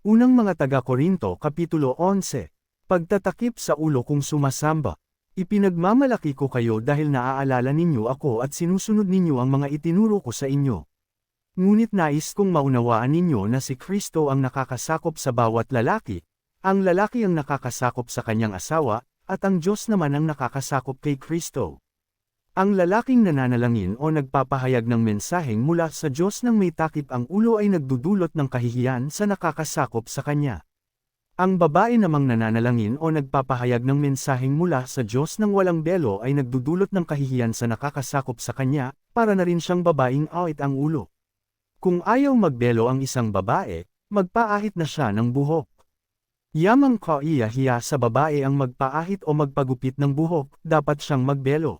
Unang mga taga-Korinto Kapitulo 11. Pagtatakip sa ulo kung sumasamba. Ipinagmamalaki ko kayo dahil naaalala ninyo ako at sinusunod ninyo ang mga itinuro ko sa inyo. Ngunit nais kong maunawaan ninyo na si Kristo ang nakakasakop sa bawat lalaki, ang lalaki ang nakakasakop sa kanyang asawa, at ang Diyos naman ang nakakasakop kay Kristo. Ang lalaking nananalangin o nagpapahayag ng mensaheng mula sa Diyos nang may takip ang ulo ay nagdudulot ng kahihiyan sa nakakasakop sa kanya. Ang babae namang nananalangin o nagpapahayag ng mensaheng mula sa Diyos nang walang belo ay nagdudulot ng kahihiyan sa nakakasakop sa kanya, para na rin siyang babaeng awit ang ulo. Kung ayaw magbelo ang isang babae, magpaahit na siya ng buhok. Yamang kaiya-hiya sa babae ang magpaahit o magpagupit ng buhok, dapat siyang magbelo.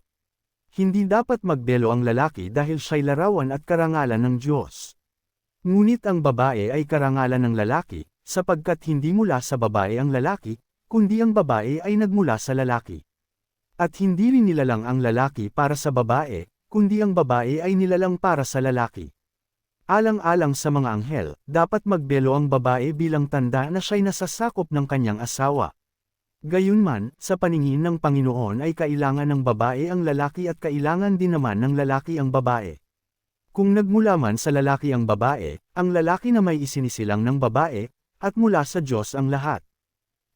Hindi dapat magbelo ang lalaki dahil siya'y larawan at karangalan ng Diyos. Ngunit ang babae ay karangalan ng lalaki, sapagkat hindi mula sa babae ang lalaki, kundi ang babae ay nagmula sa lalaki. At hindi rin nilalang ang lalaki para sa babae, kundi ang babae ay nilalang para sa lalaki. Alang-alang sa mga anghel, dapat magbelo ang babae bilang tanda na siya'y nasasakop ng kanyang asawa. Gayunman, sa paningin ng Panginoon ay kailangan ng babae ang lalaki at kailangan din naman ng lalaki ang babae. Kung nagmula man sa lalaki ang babae, ang lalaki na may isinisilang ng babae, at mula sa Diyos ang lahat.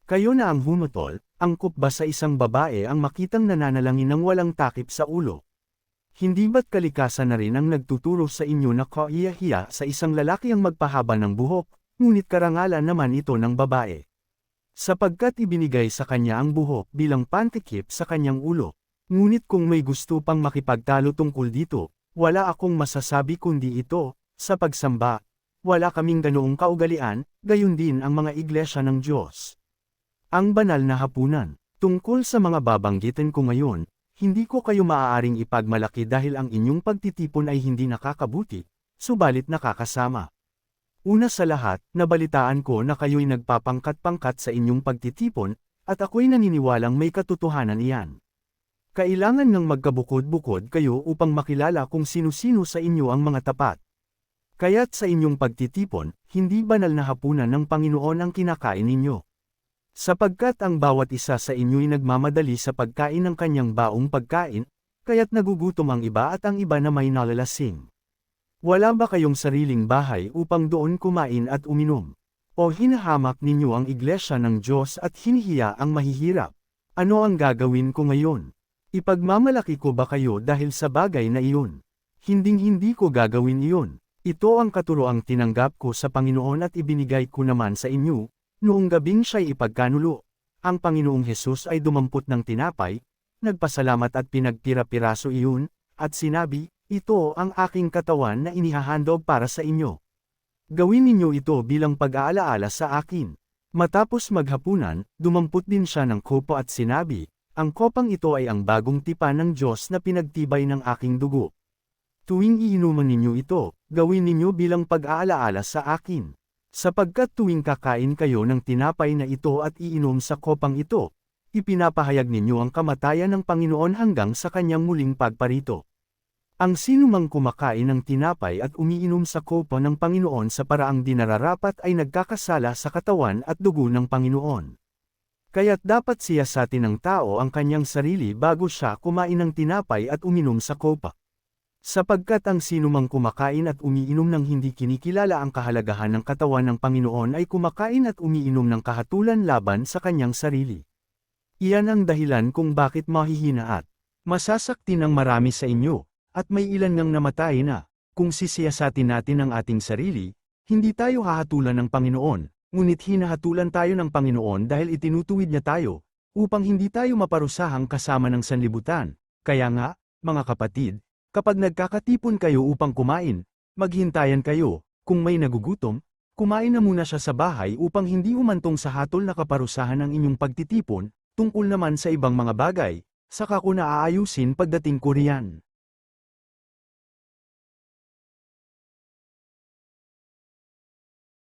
Kayo na ang humutol, angkop ba sa isang babae ang makitang nananalangin ng walang takip sa ulo? Hindi ba't kalikasan na rin ang nagtuturo sa inyo na kaiya-hiya sa isang lalaki ang magpahaba ng buhok, ngunit karangalan naman ito ng babae? Sapagkat ibinigay sa kanya ang buhok bilang pantikip sa kanyang ulo. Ngunit kung may gusto pang makipagtalo tungkol dito, wala akong masasabi kundi ito, sa pagsamba. Wala kaming ganoong kaugalian, gayon din ang mga iglesia ng Diyos. Ang banal na hapunan. Tungkol sa mga babanggitin ko ngayon, hindi ko kayo maaaring ipagmalaki dahil ang inyong pagtitipon ay hindi nakakabuti, subalit nakakasama. Una sa lahat, nabalitaan ko na kayo'y nagpapangkat-pangkat sa inyong pagtitipon, at ako'y naniniwalang may katotohanan iyan. Kailangan ng magkabukod-bukod kayo upang makilala kung sino-sino sa inyo ang mga tapat. Kaya't sa inyong pagtitipon, hindi banal na hapunan ng Panginoon ang kinakain ninyo. Sapagkat ang bawat isa sa inyo'y nagmamadali sa pagkain ng kanyang baong pagkain, kaya't nagugutom ang iba at ang iba na may nalalasing. Wala ba kayong sariling bahay upang doon kumain at uminom? O hinahamak ninyo ang iglesia ng Diyos at hinihiya ang mahihirap? Ano ang gagawin ko ngayon? Ipagmamalaki ko ba kayo dahil sa bagay na iyon? Hinding-hindi ko gagawin iyon. Ito ang katuroang tinanggap ko sa Panginoon at ibinigay ko naman sa inyo, noong gabing siya'y ipagkanulo. Ang Panginoong Hesus ay dumampot ng tinapay, nagpasalamat at pinagpira-piraso iyon, at sinabi, "Ito ang aking katawan na inihahandog para sa inyo. Gawin ninyo ito bilang pag-aalaala sa akin." Matapos maghapunan, dumampot din siya ng kopo at sinabi, "Ang kopang ito ay ang bagong tipan ng Diyos na pinagtibay ng aking dugo. Tuwing iinuman ninyo ito, gawin ninyo bilang pag-aalaala sa akin. Sapagkat tuwing kakain kayo ng tinapay na ito at iinom sa kopang ito, ipinapahayag ninyo ang kamatayan ng Panginoon hanggang sa kanyang muling pagparito. Ang sinumang kumakain ng tinapay at umiinom sa kopo ng Panginoon sa paraang di nararapat ay nagkakasala sa katawan at dugo ng Panginoon. Kaya't dapat siyasatin ng tao ang kanyang sarili bago siya kumain ng tinapay at uminom sa kopa. Sapagkat ang sinumang kumakain at umiinom ng hindi kinikilala ang kahalagahan ng katawan ng Panginoon ay kumakain at umiinom ng kahatulan laban sa kanyang sarili. Iyan ang dahilan kung bakit mahihina at masasakti ng marami sa inyo. At may ilan ngang namatay na. Kung sisiyasatin natin ang ating sarili, hindi tayo hahatulan ng Panginoon, ngunit hinahatulan tayo ng Panginoon dahil itinutuwid niya tayo, upang hindi tayo maparusahang kasama ng sanlibutan. Kaya nga, mga kapatid, kapag nagkakatipon kayo upang kumain, maghintayan kayo. Kung may nagugutom, kumain na muna siya sa bahay upang hindi umantong sa hatol na kaparusahan ng inyong pagtitipon. Tungkol naman sa ibang mga bagay, saka ko na aayusin pagdating ko riyan.